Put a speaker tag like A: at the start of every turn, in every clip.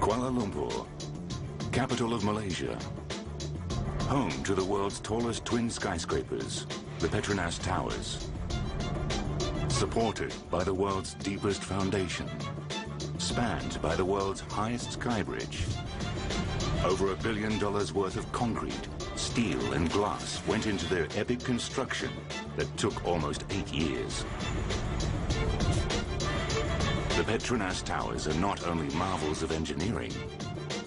A: Kuala Lumpur, capital of Malaysia, home to the world's tallest twin skyscrapers, the Petronas Towers, supported by the world's deepest foundation, spanned by the world's highest sky bridge. Over $1 billion worth of concrete, steel and glass went into their epic construction that took almost 8 years. The Petronas Towers are not only marvels of engineering,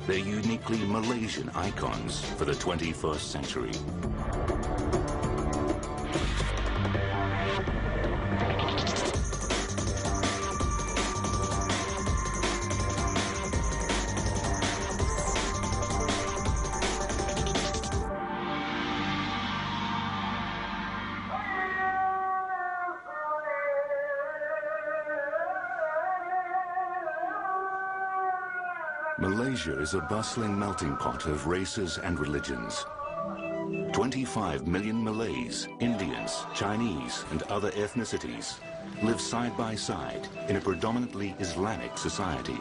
A: they're uniquely Malaysian icons for the 21st century. Malaysia is a bustling melting pot of races and religions. 25 million Malays, Indians, Chinese, and other ethnicities live side by side in a predominantly Islamic society.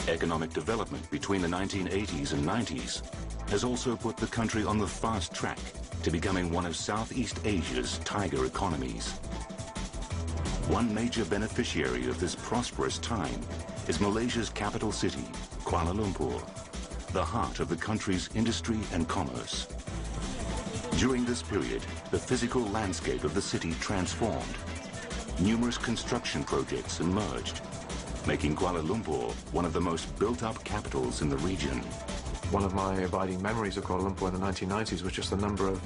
A: Economic development between the 1980s and 90s has also put the country on the fast track to becoming one of Southeast Asia's tiger economies. One major beneficiary of this prosperous time is Malaysia's capital city, Kuala Lumpur, the heart of the country's industry and commerce. During this period, the physical landscape of the city transformed. Numerous construction projects emerged, making Kuala Lumpur one of the most built-up capitals in the region.
B: One of my abiding memories of Kuala Lumpur in the 1990s was just the number of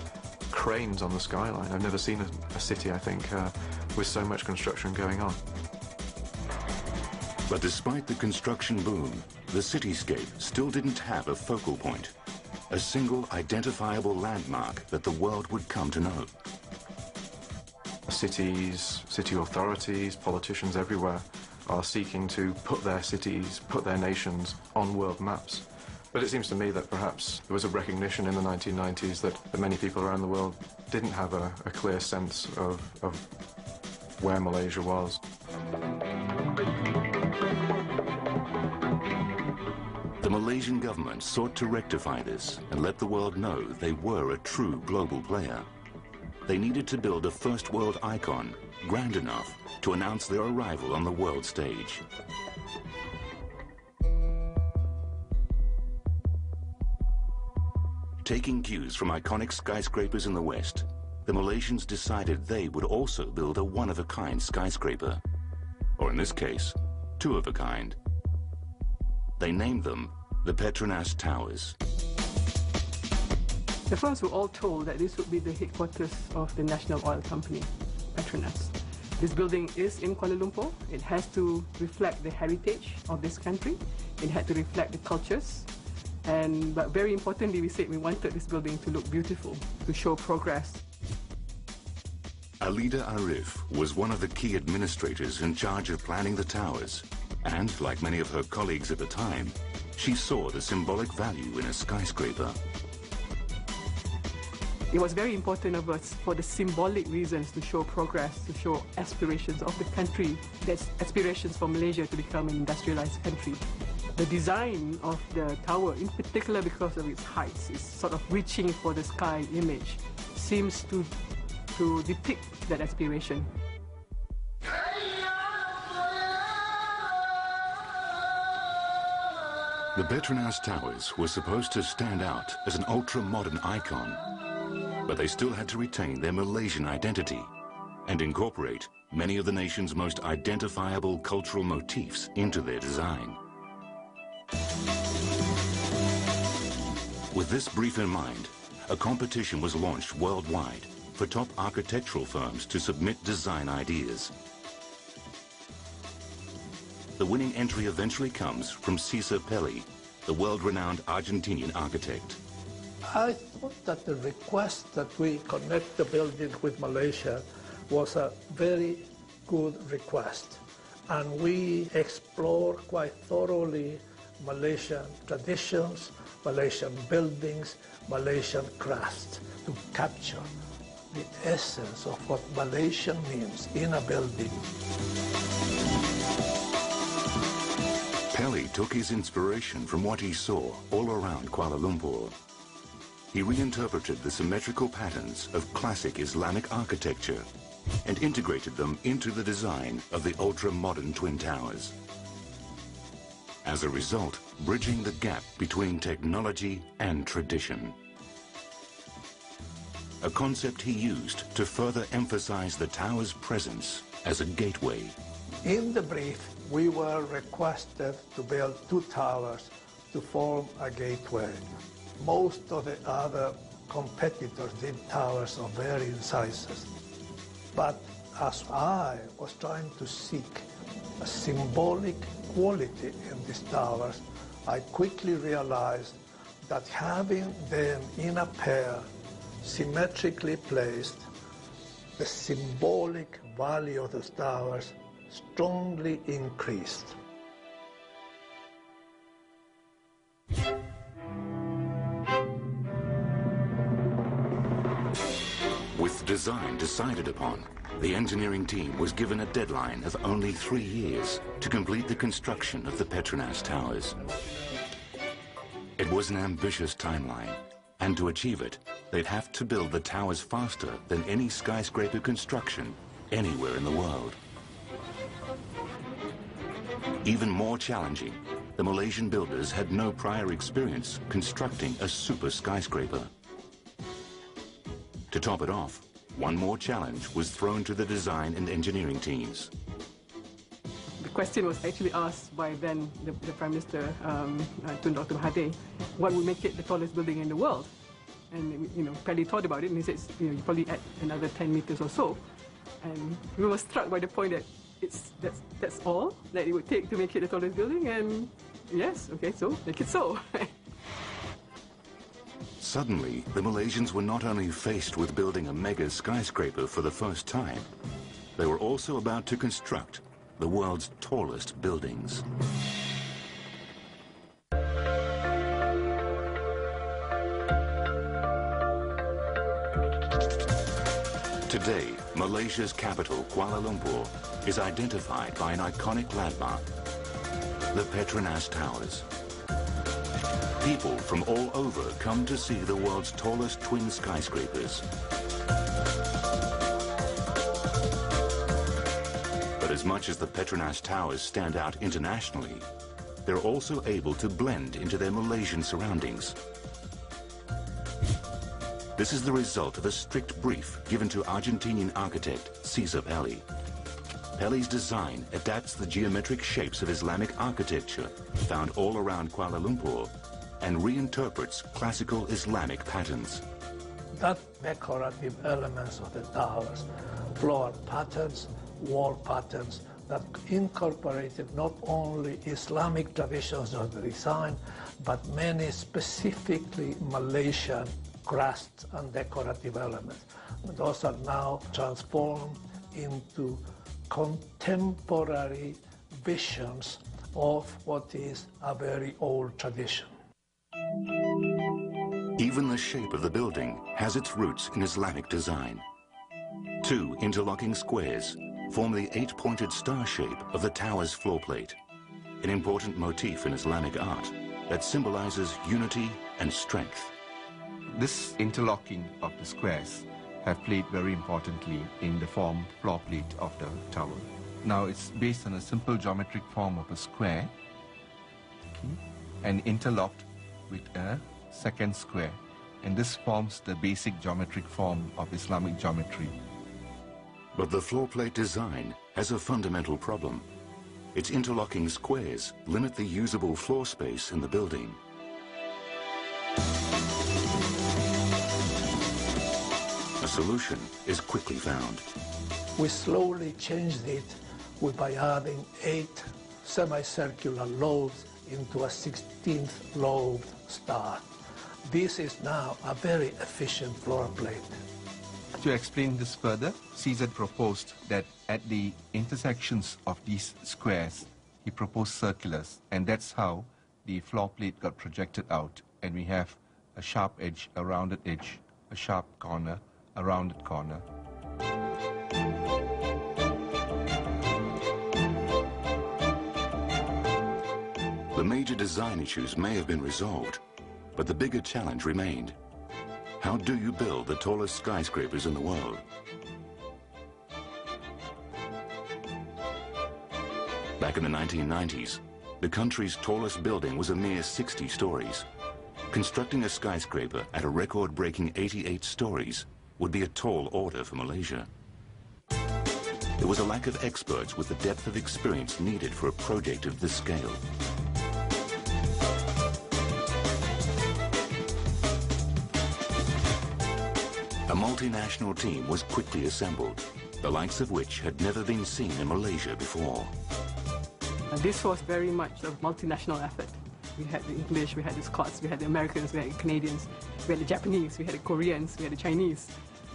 B: cranes on the skyline. I've never seen a city, I think, with so much construction going on.
A: But despite the construction boom, the cityscape still didn't have a focal point, a single identifiable landmark that the world would come to know.
B: Cities, city authorities, politicians everywhere are seeking to put their cities, put their nations on world maps. But it seems to me that perhaps there was a recognition in the 1990s that many people around the world didn't have a clear sense of where Malaysia was.
A: The Malaysian government sought to rectify this and let the world know they were a true global player. They needed to build a first world icon grand enough to announce their arrival on the world stage. Taking cues from iconic skyscrapers in the West, the Malaysians decided they would also build a one-of-a-kind skyscraper. Or in this case, two of a kind. They named them the Petronas Towers.
C: The first were all told that this would be the headquarters of the national oil company, Petronas. This building is in Kuala Lumpur. It has to reflect the heritage of this country. It had to reflect the cultures. But very importantly, we said we wanted this building to look beautiful, to show progress.
A: Alida Arif was one of the key administrators in charge of planning the towers. And, like many of her colleagues at the time, she saw the symbolic value in a skyscraper.
C: It was very important of us for the symbolic reasons to show progress, to show aspirations of the country. That's aspirations for Malaysia to become an industrialized country. The design of the tower, in particular because of its heights, is sort of reaching for the sky image, seems to depict that aspiration.
A: The Petronas Towers were supposed to stand out as an ultra-modern icon, but they still had to retain their Malaysian identity and incorporate many of the nation's most identifiable cultural motifs into their design. With this brief in mind, a competition was launched worldwide for top architectural firms to submit design ideas. The winning entry eventually comes from Cesar Pelli, the world-renowned Argentinian architect.
D: I thought that the request that we connect the building with Malaysia was a very good request. And we explored quite thoroughly Malaysian traditions, Malaysian buildings, Malaysian crafts to capture the essence of what Malaysian means in a building.
A: took his inspiration from what he saw all around Kuala Lumpur. He reinterpreted the symmetrical patterns of classic Islamic architecture and integrated them into the design of the ultra-modern Twin Towers. As a result, bridging the gap between technology and tradition. A concept he used to further emphasize the tower's presence as a gateway.
D: In the brief, we were requested to build 2 towers to form a gateway. Most of the other competitors did towers of varying sizes. But as I was trying to seek a symbolic quality in these towers, I quickly realized that having them in a pair, symmetrically placed, the symbolic value of those towers strongly increased.
A: With design decided upon, the engineering team was given a deadline of only 3 years to complete the construction of the Petronas towers. It was an ambitious timeline, and to achieve it, they'd have to build the towers faster than any skyscraper construction anywhere in the world. Even more challenging, the Malaysian builders had no prior experience constructing a super skyscraper. To top it off, one more challenge was thrown to the design and engineering teams.
C: The question was actually asked by then the Prime Minister, Tun Dr. Mahathir, what would make it the tallest building in the world? And Pelly thought about it, and he said, you probably add another 10 meters or so. And we were struck by the point that that's all that it would take to make it the tallest building, and yes, okay, so make it so.
A: Suddenly, the Malaysians were not only faced with building a mega skyscraper for the first time, they were also about to construct the world's tallest buildings. Today, Malaysia's capital, Kuala Lumpur, is identified by an iconic landmark, the Petronas Towers. People from all over come to see the world's tallest twin skyscrapers. But as much as the Petronas Towers stand out internationally, they're also able to blend into their Malaysian surroundings. This is the result of a strict brief given to Argentinian architect Cesar Pelli. Pelli's design adapts the geometric shapes of Islamic architecture found all around Kuala Lumpur and reinterprets classical Islamic patterns.
D: That decorative elements of the towers, floor patterns, wall patterns, that incorporated not only Islamic traditions of the design, but many specifically Malaysian crafts and decorative elements. Those are now transformed into contemporary visions of what is a very old tradition.
A: Even the shape of the building has its roots in Islamic design. 2 interlocking squares form the 8-pointed star shape of the tower's floor plate, an important motif in Islamic art that symbolizes unity and strength.
E: This interlocking of the squares have played very importantly in the floor plate of the tower. Now it's based on a simple geometric form of a square, and interlocked with a second square, and this forms the basic geometric form of Islamic geometry.
A: But the floor plate design has a fundamental problem. Its interlocking squares limit the usable floor space in the building. A solution is quickly found.
D: We slowly changed it by adding 8 semicircular lobes into a 16th lobed star. This is now a very efficient floor plate.
E: To explain this further, Cesar proposed that at the intersections of these squares, he proposed circulars, and that's how the floor plate got projected out, and we have a sharp edge, a rounded edge, a sharp corner, a rounded corner.
A: The major design issues may have been resolved, but the bigger challenge remained. How do you build the tallest skyscrapers in the world? Back in the 1990s, the country's tallest building was a mere 60 stories. Constructing a skyscraper at a record-breaking 88 stories would be a tall order for Malaysia. There was a lack of experts with the depth of experience needed for a project of this scale. A multinational team was quickly assembled, the likes of which had never been seen in Malaysia before.
C: This was very much a multinational effort. We had the English, we had the Scots, we had the Americans, we had the Canadians, we had the Japanese, we had the Koreans, we had the Chinese.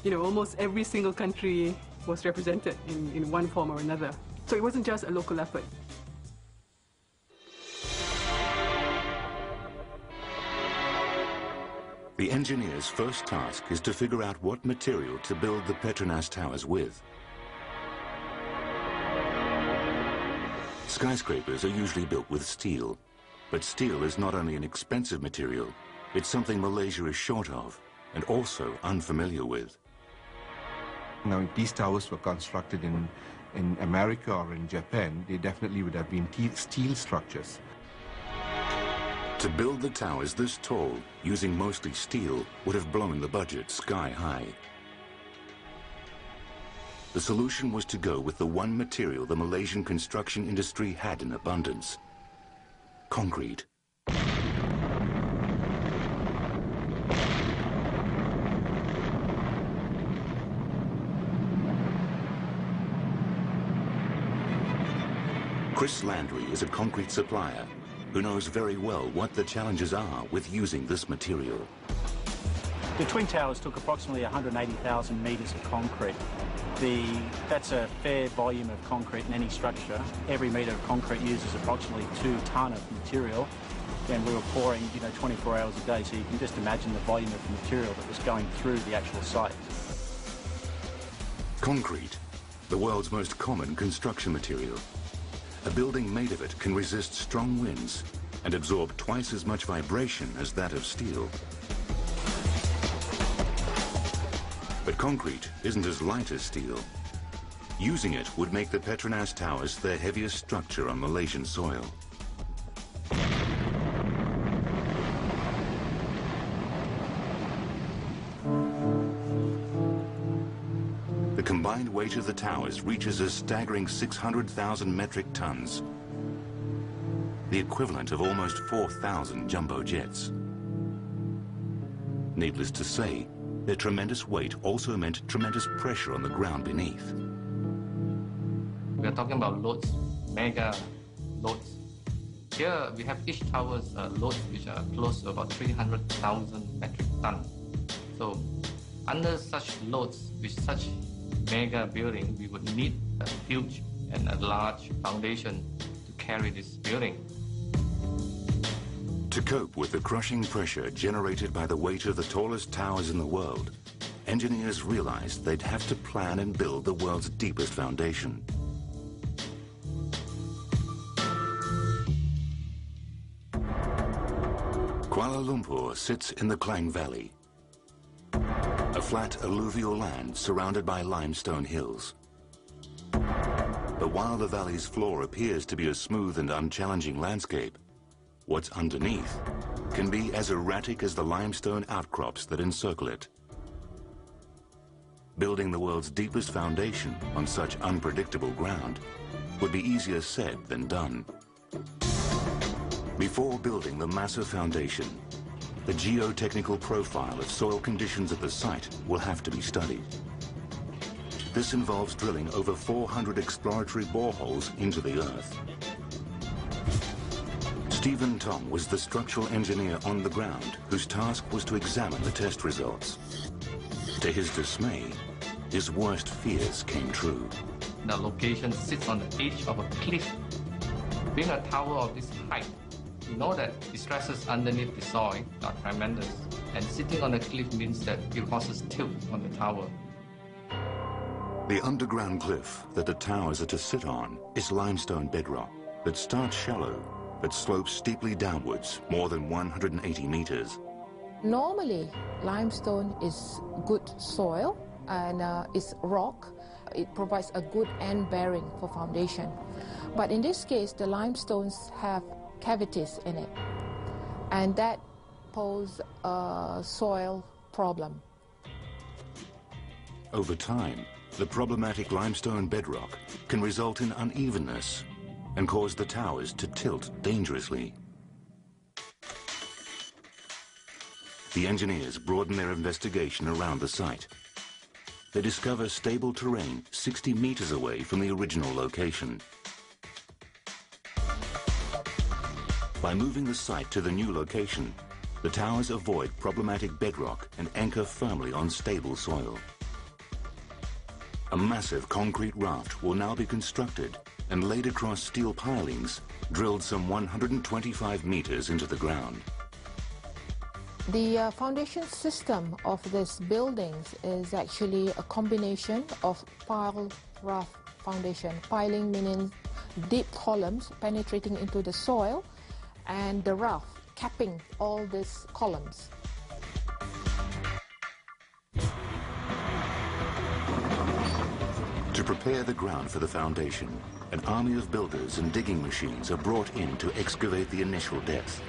C: You know, almost every single country was represented in one form or another. So it wasn't just a local effort.
A: The engineer's first task is to figure out what material to build the Petronas towers with. Skyscrapers are usually built with steel, but steel is not only an expensive material, it's something Malaysia is short of and also unfamiliar with.
E: Now, if these towers were constructed in America or in Japan, they definitely would have been steel structures.
A: To build the towers this tall, using mostly steel, would have blown the budget sky high. The solution was to go with the one material the Malaysian construction industry had in abundance: concrete. Chris Landry is a concrete supplier who knows very well what the challenges are with using this material.
F: The Twin Towers took approximately 180,000 metres of concrete. That's a fair volume of concrete in any structure. Every metre of concrete uses approximately 2 tonne of material, and we were pouring 24 hours a day, so you can just imagine the volume of material that was going through the actual site.
A: Concrete, the world's most common construction material. A building made of it can resist strong winds and absorb twice as much vibration as that of steel. But concrete isn't as light as steel. Using it would make the Petronas towers the heaviest structure on Malaysian soil. The combined weight of the towers reaches a staggering 600,000 metric tons, the equivalent of almost 4,000 jumbo jets. Needless to say, their tremendous weight also meant tremendous pressure on the ground beneath.
G: We are talking about loads, mega loads. Here we have each tower's loads which are close to about 300,000 metric tons. So under such loads, with such mega building, we would need a huge and a large foundation to carry this building.
A: To cope with the crushing pressure generated by the weight of the tallest towers in the world, engineers realized they'd have to plan and build the world's deepest foundation. Kuala Lumpur sits in the Klang Valley, a flat alluvial land surrounded by limestone hills. But while the valley's floor appears to be a smooth and unchallenging landscape, what's underneath can be as erratic as the limestone outcrops that encircle it. Building the world's deepest foundation on such unpredictable ground would be easier said than done. Before building the massive foundation, the geotechnical profile of soil conditions at the site will have to be studied. This involves drilling over 400 exploratory boreholes into the earth. Stephen Tong was the structural engineer on the ground whose task was to examine the test results. To his dismay, his worst fears came true.
G: The location sits on the edge of a cliff. Being a tower of this height, you know that the stresses underneath the soil are tremendous, and sitting on a cliff means that it causes tilt on the tower.
A: The underground cliff that the towers are to sit on is limestone bedrock that starts shallow but slopes steeply downwards, more than 180 meters.
H: Normally, limestone is good soil and it's rock. It provides a good end bearing for foundation. But in this case, the limestones have cavities in it, and that poses a soil problem.
A: Over time, the problematic limestone bedrock can result in unevenness and cause the towers to tilt dangerously. The engineers broaden their investigation around the site. They discover stable terrain 60 meters away from the original location. By moving the site to the new location, the towers avoid problematic bedrock and anchor firmly on stable soil. A massive concrete raft will now be constructed and laid across steel pilings, drilled some 125 meters into the ground.
H: The foundation system of these buildings is actually a combination of pile raft foundation. Piling meaning deep columns penetrating into the soil, and the raft capping all these columns.
A: To prepare the ground for the foundation, an army of builders and digging machines are brought in to excavate the initial depth.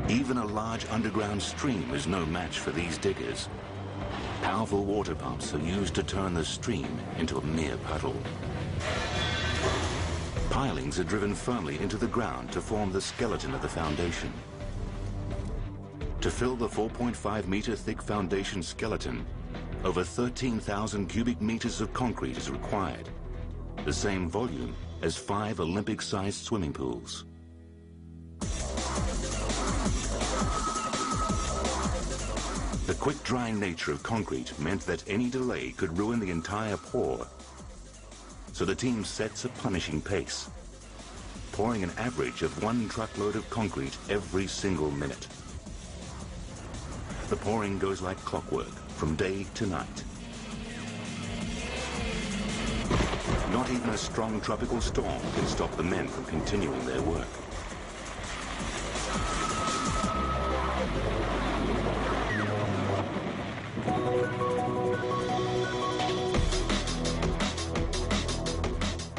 A: Even a large underground stream is no match for these diggers. Powerful water pumps are used to turn the stream into a mere puddle. Pilings are driven firmly into the ground to form the skeleton of the foundation. To fill the 4.5-meter thick foundation skeleton, over 13,000 cubic meters of concrete is required, the same volume as 5 Olympic-sized swimming pools. The quick-drying nature of concrete meant that any delay could ruin the entire pour. So the team sets a punishing pace, pouring an average of 1 truckload of concrete every single minute. The pouring goes like clockwork from day to night. Not even a strong tropical storm can stop the men from continuing their work.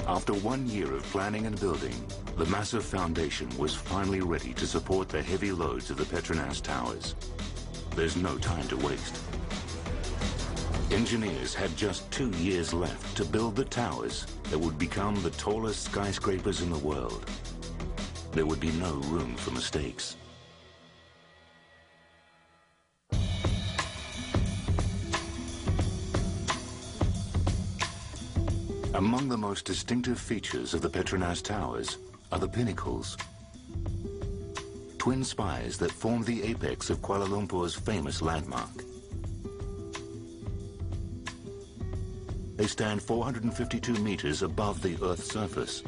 A: After 1 year of planning and building, the massive foundation was finally ready to support the heavy loads of the Petronas towers. There's no time to waste. Engineers had just 2 years left to build the towers that would become the tallest skyscrapers in the world. There would be no room for mistakes. Among the most distinctive features of the Petronas towers are the pinnacles, twin spires that form the apex of Kuala Lumpur's famous landmark. They stand 452 meters above the Earth's surface,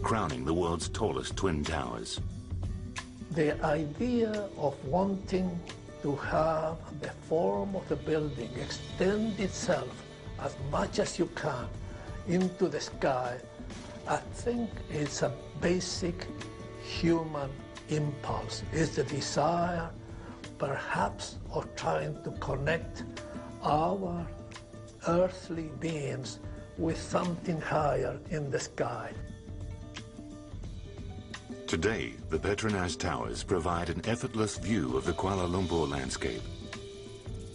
A: crowning the world's tallest twin towers.
D: The idea of wanting to have the form of the building extend itself as much as you can into the sky, I think it's a basic human impulse. It's the desire, perhaps, of trying to connect our earthly beings with something higher in the sky.
A: Today, the Petronas towers provide an effortless view of the Kuala Lumpur landscape.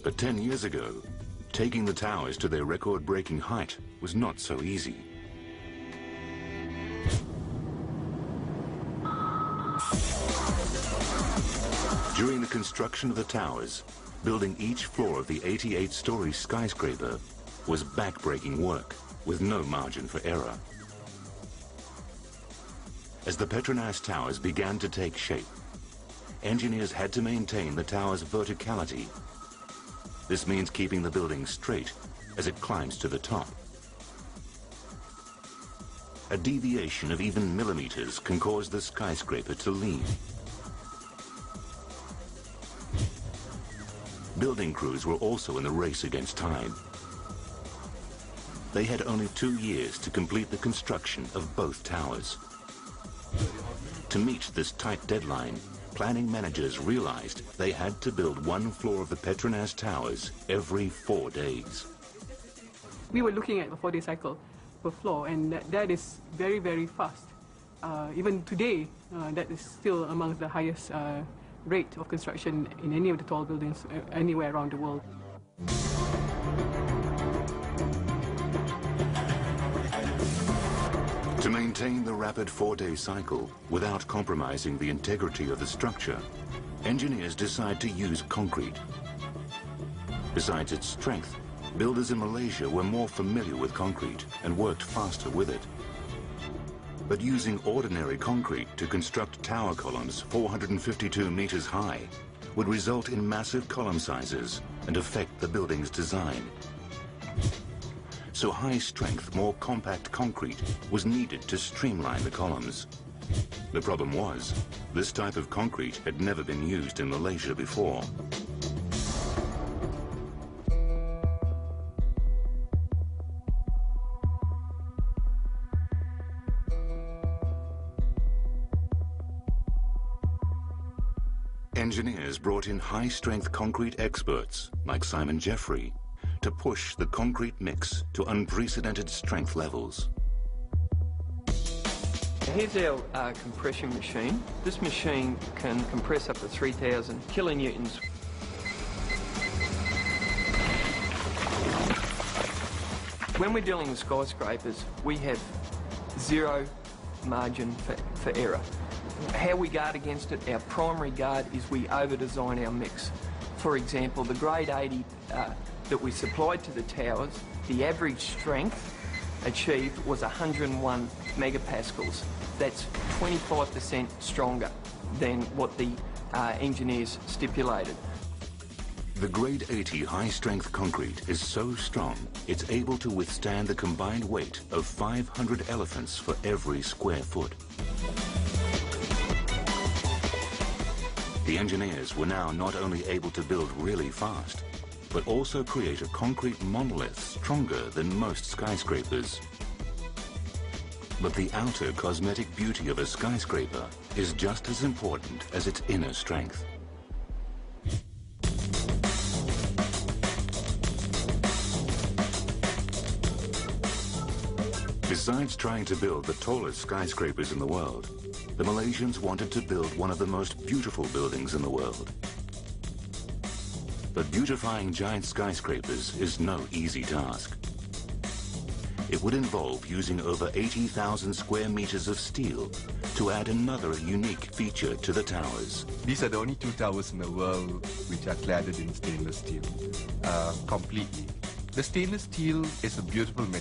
A: But 10 years ago, taking the towers to their record-breaking height was not so easy. During the construction of the towers, building each floor of the 88-story skyscraper was back-breaking work with no margin for error. As the Petronas towers began to take shape, engineers had to maintain the tower's verticality. This means keeping the building straight as it climbs to the top. A deviation of even millimeters can cause the skyscraper to lean. Building crews were also in the race against time. They had only 2 years to complete the construction of both towers. To meet this tight deadline, planning managers realized they had to build one floor of the Petronas towers every 4 days.
C: We were looking at a 4-day cycle per floor, and that is very, very fast. Even today, that is still among the highest rate of construction in any of the tall buildings anywhere around the world.
A: To maintain the rapid 4-day cycle without compromising the integrity of the structure, engineers decide to use concrete. Besides its strength, builders in Malaysia were more familiar with concrete and worked faster with it. But using ordinary concrete to construct tower columns 452 meters high would result in massive column sizes and affect the building's design. So high-strength, more compact concrete was needed to streamline the columns. The problem was, this type of concrete had never been used in Malaysia before. Engineers brought in high-strength concrete experts, like Simon Jeffrey, to push the concrete mix to unprecedented strength levels.
I: Here's our compression machine. This machine can compress up to 3,000 kilonewtons. When we're dealing with skyscrapers, we have zero margin for error. How we guard against it, our primary guard is we over-design our mix. For example, the grade 80 that we supplied to the towers, the average strength achieved was 101 megapascals. That's 25% stronger than what the engineers stipulated.
A: The grade 80 high-strength concrete is so strong, it's able to withstand the combined weight of 500 elephants for every square foot. The engineers were now not only able to build really fast, but also create a concrete monolith stronger than most skyscrapers. But the outer cosmetic beauty of a skyscraper is just as important as its inner strength. Besides trying to build the tallest skyscrapers in the world, the Malaysians wanted to build one of the most beautiful buildings in the world. But beautifying giant skyscrapers is no easy task. It would involve using over 80,000 square meters of steel to add another unique feature to the towers.
E: These are the only 2 towers in the world which are cladded in stainless steel, completely. The stainless steel is a beautiful material.